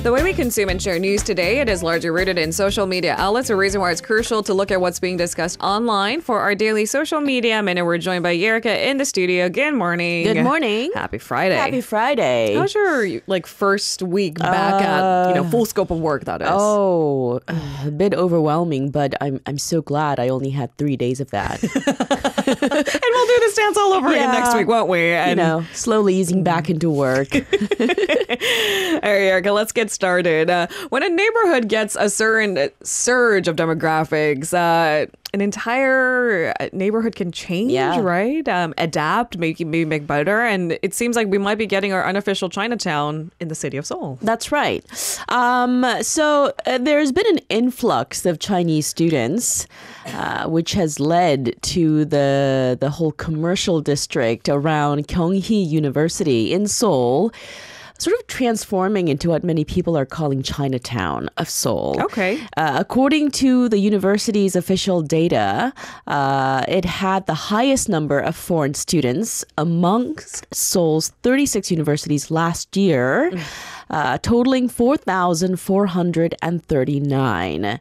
The way we consume and share news today, it is largely rooted in social media outlets, a reason why it's crucial to look at what's being discussed online. For our daily social media minute, we're joined by Erica in the studio. Good morning. Good morning. Happy Friday. Happy Friday. How's your first week back at full scope of work, that is? Oh, a bit overwhelming, but I'm so glad I only had 3 days of that. And we'll do this dance all over again next week, won't we? And slowly easing back into work. All right, Erica, let's get started. When a neighborhood gets a certain surge of demographics, an entire neighborhood can change, right? Adapt, maybe make better. And it seems like we might be getting our unofficial Chinatown in the city of Seoul. That's right. So there's been an influx of Chinese students, which has led to the whole commercial district around Kyung Hee University in Seoul sort of transforming into what many people are calling Chinatown of Seoul. Okay. According to the university's official data, it had the highest number of foreign students amongst Seoul's 36 universities last year. Totaling 4,439.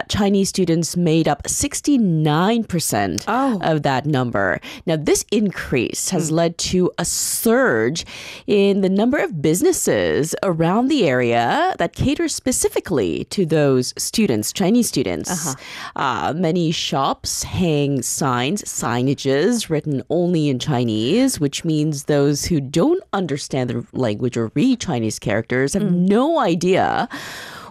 Chinese students made up 69% of that number. Now, this increase has led to a surge in the number of businesses around the area that cater specifically to those students, Chinese students. Many shops hang signages written only in Chinese, which means those who don't understand the language or read Chinese characters have no idea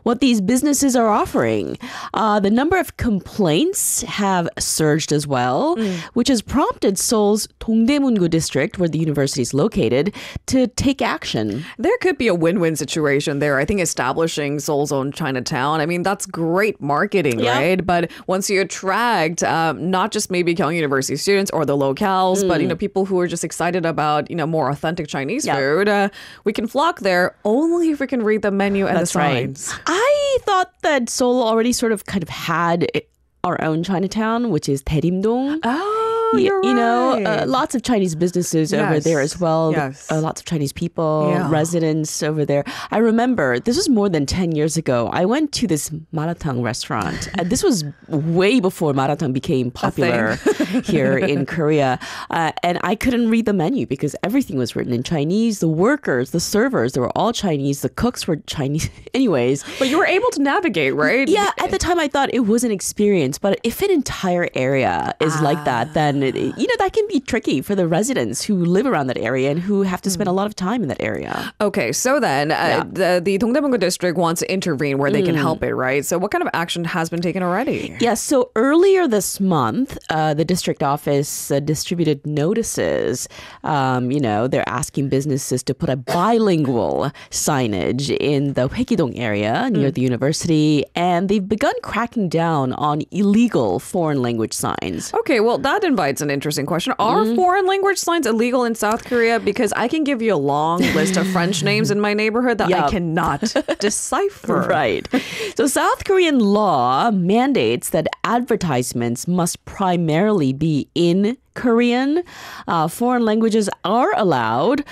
what these businesses are offering. The number of complaints have surged as well, which has prompted Seoul's Dongdaemun-gu district, where the university is located, to take action. There could be a win-win situation there. I think establishing Seoul's own Chinatown, I mean, that's great marketing, right? But once you attract not just maybe Kyung University students or the locales, but people who are just excited about more authentic Chinese food, we can flock there only if we can read the menu and the signs. Right. I thought that Seoul already sort of kind of had our own Chinatown, which is Daerimdong. Oh, you're right. Lots of Chinese businesses over there as well. Yes. Lots of Chinese people, residents over there. I remember, this was more than 10 years ago. I went to this maratang restaurant. This was way before maratang became popular here in Korea. And I couldn't read the menu because everything was written in Chinese. The workers, the servers, they were all Chinese. The cooks were Chinese. Anyways. But you were able to navigate, right? Yeah, at the time I thought it was an experience. But if an entire area is like that, then that can be tricky for the residents who live around that area and who have to spend a lot of time in that area. Okay, so then the Dongdaemun-gu district wants to intervene where they can help it, right? So what kind of action has been taken already? Yes, so earlier this month, the district office distributed notices. They're asking businesses to put a bilingual signage in the Hwaekidong area near the university, and they've begun cracking down on illegal foreign language signs. Okay, well, that invites an interesting question. Are foreign language signs illegal in South Korea? Because I can give you a long list of French names in my neighborhood that I cannot decipher. Right. So South Korean law mandates that advertisements must primarily be in Korean. Foreign languages are allowed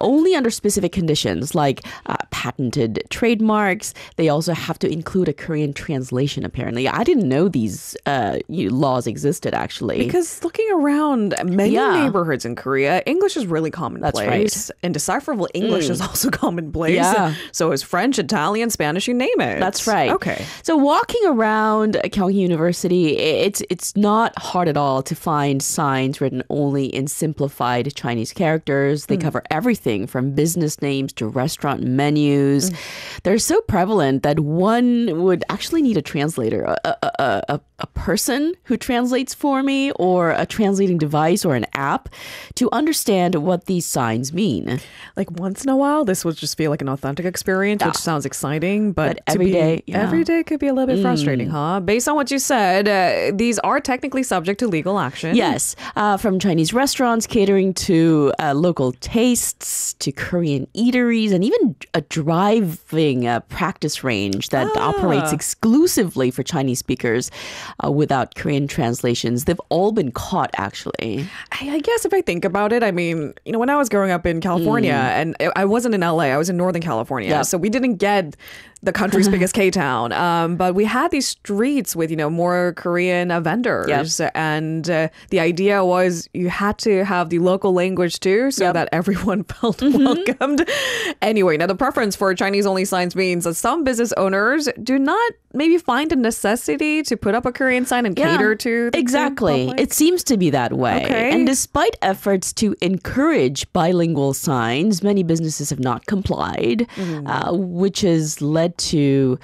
only under specific conditions like patented trademarks. They also have to include a Korean translation, apparently. I didn't know these laws existed, actually. Because looking around many neighborhoods in Korea, English is really commonplace. That's right. And decipherable English is also commonplace. Yeah. So is French, Italian, Spanish, you name it. That's right. Okay. So walking around Kyung Hee University, it's not hard at all to find signs written only in simplified Chinese characters. They cover everything from business names to restaurant menus. They're so prevalent that one would actually need a translator, a person who translates for me, or a translating device or an app to understand what these signs mean. Like once in a while, this would just feel like an authentic experience, which sounds exciting, but every day could be a little bit frustrating, huh? Based on what you said, these are technically subject to legal action. Yes, from Chinese restaurants catering to local tastes, to Korean eateries, and even driving practice range that operates exclusively for Chinese speakers without Korean translations. They've all been caught, actually. I guess if I think about it, I mean, when I was growing up in California, and I wasn't in LA, I was in Northern California, so we didn't get the country's biggest K-town. But we had these streets with, more Korean vendors. And the idea was you had to have the local language too, so that everyone felt welcomed. Anyway, now the preference for Chinese-only signs means that some business owners do not maybe find a necessity to put up a Korean sign and cater to the exactly. It seems to be that way. Okay. And despite efforts to encourage bilingual signs, many businesses have not complied, which has led to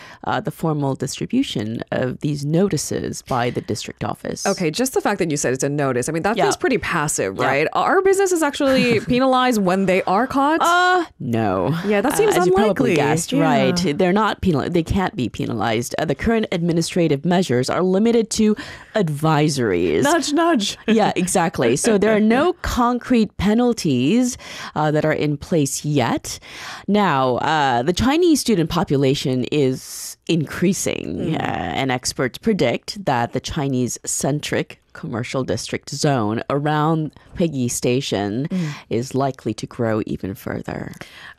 the formal distribution of these notices by the district office. Okay, just the fact that you said it's a notice, I mean, that feels pretty passive, right? Are businesses actually penalized when they are caught? No. Yeah, that seems as unlikely. you probably guessed, right? They're not penalized. They can't be penalized. The current administrative measures are limited to advisories. Nudge, nudge. Yeah, exactly. So there are no concrete penalties that are in place yet. Now, the Chinese student population is increasing, and experts predict that the Chinese-centric commercial district zone around Peggy Station is likely to grow even further.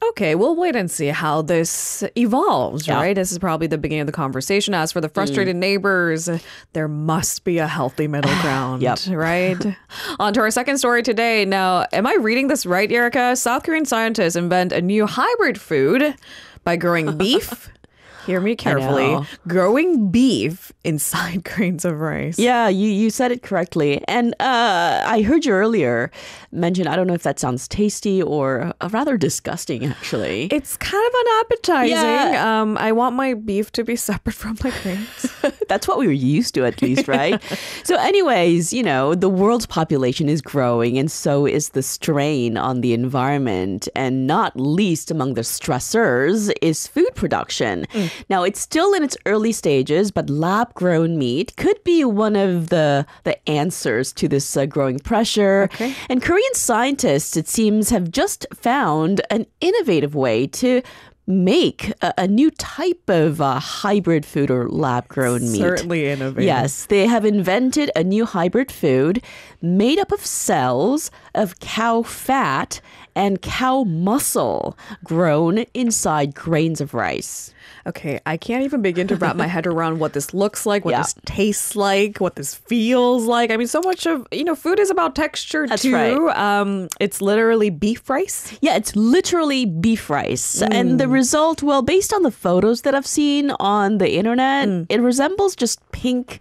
Okay, we'll wait and see how this evolves, right? This is probably the beginning of the conversation. As for the frustrated neighbors, there must be a healthy middle ground, right? On to our second story today. Now, am I reading this right, Erica? South Korean scientists invent a new hybrid food by growing beef. Hear me carefully. Growing beef inside grains of rice. Yeah, you said it correctly. And I heard you earlier mention, I don't know if that sounds tasty or rather disgusting, actually. It's kind of unappetizing. Yeah. I want my beef to be separate from my grains. That's what we were used to, at least, right? So anyways, the world's population is growing, and so is the strain on the environment. And not least among the stressors is food production. Now, it's still in its early stages, but lab-grown meat could be one of the answers to this growing pressure. Okay. And Korean scientists, it seems, have just found an innovative way to make a new type of hybrid food or lab-grown meat. Certainly innovative. Yes, they have invented a new hybrid food made up of cells of cow fat and cow muscle grown inside grains of rice. Okay, I can't even begin to wrap my head around what this looks like, what this tastes like, what this feels like. I mean, so much of, food is about texture too. Right. It's literally beef rice. Yeah, it's literally beef rice. And the result, well, based on the photos that I've seen on the internet, it resembles just pink,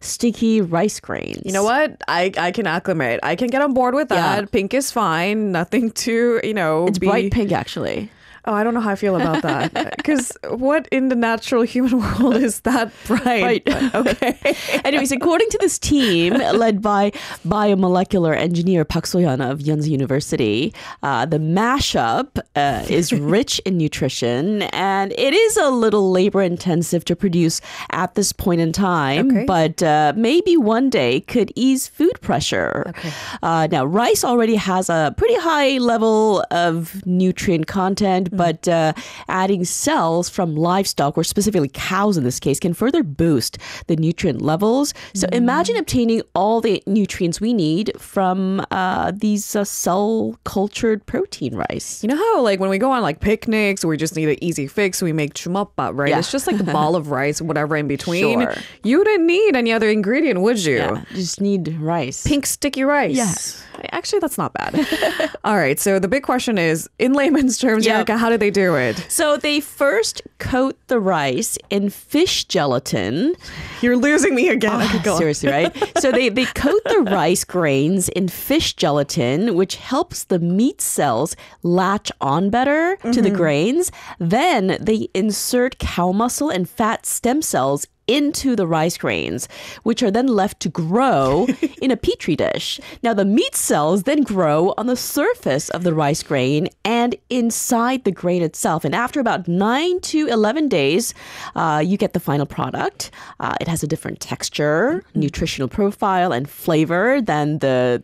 sticky rice grains. You know what? I can acclimate. I can get on board with that. Yeah. Pink is fine. Nothing to, It's bright pink, actually. Oh, I don't know how I feel about that. Because what in the natural human world is that bright? Right. Okay. Anyways, according to this team led by biomolecular engineer Park So-hyun of Yonsei University, the mashup is rich in nutrition, and it is a little labor intensive to produce at this point in time, but maybe one day could ease food pressure. Okay. Now, rice already has a pretty high level of nutrient content, but adding cells from livestock, or specifically cows in this case, can further boost the nutrient levels. So imagine obtaining all the nutrients we need from these cell-cultured protein rice. You know how, like, when we go on, like, picnics, we just need an easy fix, we make chumappa, right? Yeah. It's just like the ball of rice, whatever in between. Sure. You didn't need any other ingredient, would you? Yeah, you just need rice. Pink, sticky rice. Yes. Actually, that's not bad. All right, so the big question is, in layman's terms, Erica, how do they do it? So they first coat the rice in fish gelatin. You're losing me again. Seriously, right? So they coat the rice grains in fish gelatin, which helps the meat cells latch on better to the grains. Then they insert cow muscle and fat stem cells into the rice grains, which are then left to grow in a petri dish. Now, the meat cells then grow on the surface of the rice grain and inside the grain itself. And after about 9 to 11 days, you get the final product. It has a different texture, nutritional profile, and flavor than the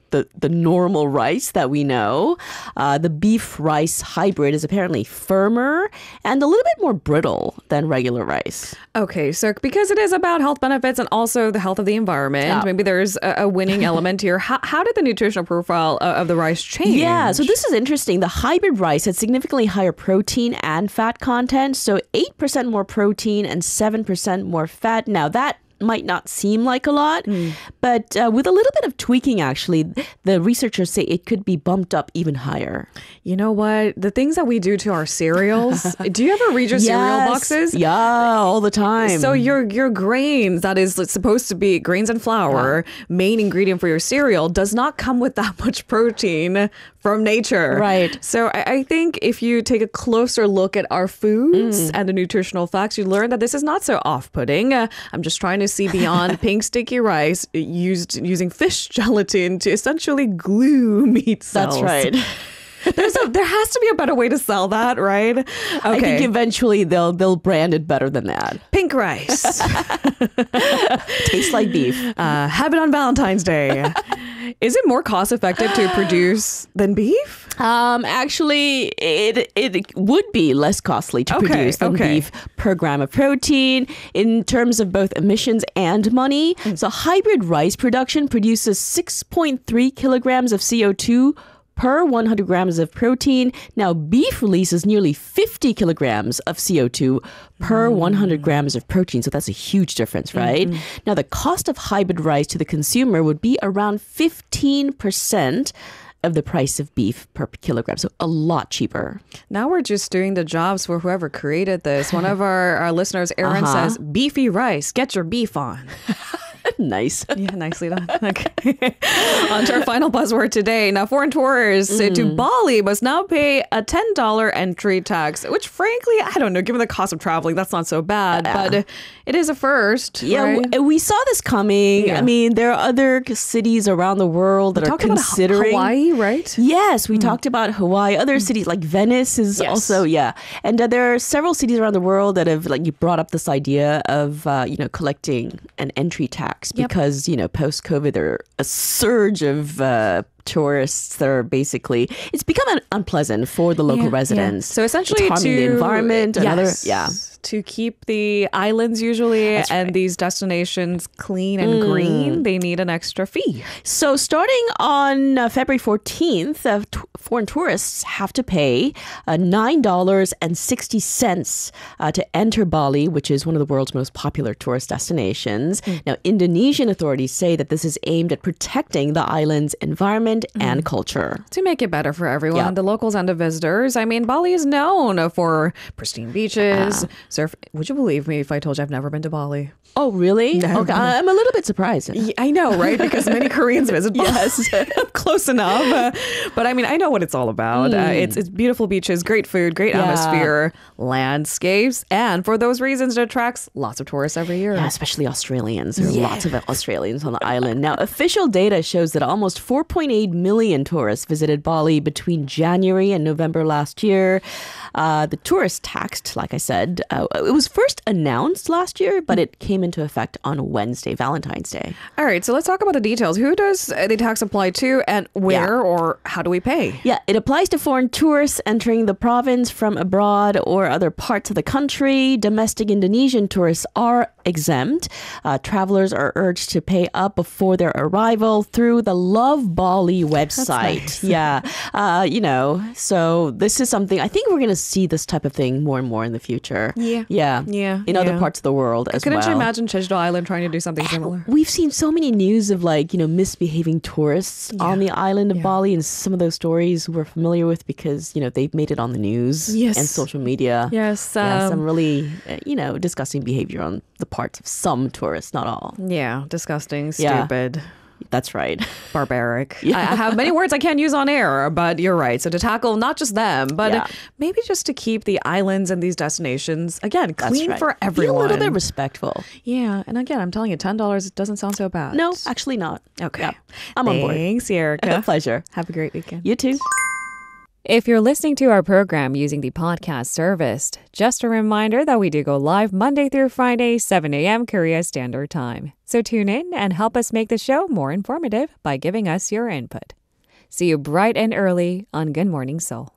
normal rice that we know. The beef rice hybrid is apparently firmer and a little bit more brittle than regular rice. Okay, so because it is about health benefits and also the health of the environment, maybe there's a winning element here. How did the nutritional profile of the rice change? Yeah, so this is interesting. The hybrid rice had significantly higher protein and fat content, so 8% more protein and 7% more fat. Now, that might not seem like a lot, but with a little bit of tweaking, actually, the researchers say it could be bumped up even higher. You know what? The things that we do to our cereals. Do you ever read your cereal boxes? Yeah, all the time. So your grains, that is supposed to be grains and flour, main ingredient for your cereal, does not come with that much protein from nature. Right. So I think if you take a closer look at our foods and the nutritional facts, you learn that this is not so off-putting. I'm just trying to see beyond pink sticky rice using fish gelatin to essentially glue meat cells. That's right. There has to be a better way to sell that, right? Okay. I think eventually they'll brand it better than that. Pink rice. Tastes like beef. Have it on Valentine's Day. Is it more cost effective to produce than beef? Actually, it would be less costly to produce than beef per gram of protein in terms of both emissions and money. So hybrid rice production produces 6.3 kilograms of CO2 per 100 grams of protein. Now, beef releases nearly 50 kilograms of CO2 per 100 grams of protein. So that's a huge difference, right? Now, the cost of hybrid rice to the consumer would be around 15% of the price of beef per kilogram. So a lot cheaper. Now we're just doing the jobs for whoever created this. One of our listeners, Aaron, says, beefy rice, get your beef on. Nice. Yeah, nicely done. Okay. On to our final buzzword today. Now, foreign tourists to Bali must now pay a $10 entry tax, which frankly, I don't know, given the cost of traveling, that's not so bad, but it is a first. Yeah, right? we saw this coming. Yeah. I mean, there are other cities around the world that are considering. Hawaii, right? Yes, we talked about Hawaii. Other cities like Venice is also, And there are several cities around the world that have brought up this idea of, collecting an entry tax because, post-COVID, there are a surge of tourists that are basically, it's become unpleasant for the local residents. So essentially it's harming the environment and to keep the islands usually and these destinations clean and green, they need an extra fee. So starting on February 14th, foreign tourists have to pay $9.60 to enter Bali, which is one of the world's most popular tourist destinations. Now, Indonesian authorities say that this is aimed at protecting the island's environment and culture. To make it better for everyone, the locals and the visitors. I mean, Bali is known for pristine beaches, surf. Would you believe me if I told you I've never been to Bali? Oh, really? No. Okay, I'm a little bit surprised. I know, right? Because many Koreans visit Bali. Yes. Close enough. But I mean, I know what it's all about. It's beautiful beaches, great food, great atmosphere, landscapes. And for those reasons, it attracts lots of tourists every year. Yeah, especially Australians. There are lots of Australians on the island. Now, official data shows that almost 4.8 million tourists visited Bali between January and November last year. The tourist tax, like I said, it was first announced last year, but it came into effect on Wednesday, Valentine's Day. All right, so let's talk about the details. Who does the tax apply to and where or how do we pay? Yeah, it applies to foreign tourists entering the province from abroad or other parts of the country. Domestic Indonesian tourists are exempt. Travelers are urged to pay up before their arrival through the Love Bali website. That's nice. So this is something I think we're going to see this type of thing more and more in the future. Yeah. In other parts of the world as well. Couldn't you imagine Jeju Island trying to do something similar? We've seen so many news of misbehaving tourists on the island of Bali, and some of those stories we're familiar with because, they've made it on the news and social media. Yes. Some really, disgusting behavior on the parts of some tourists, not all. Yeah, disgusting, stupid. That's right. Barbaric. I have many words I can't use on air, but you're right. So to tackle not just them, but maybe just to keep the islands and these destinations, again, clean for everyone. Be a little bit respectful. Yeah. And again, I'm telling you, $10 doesn't sound so bad. No, actually not. Okay. Yeah. I'm on board. Thanks, Erica. Pleasure. Have a great weekend. You too. If you're listening to our program using the podcast service, just a reminder that we do go live Monday through Friday, 7 a.m. Korea Standard Time. So tune in and help us make the show more informative by giving us your input. See you bright and early on Good Morning Seoul.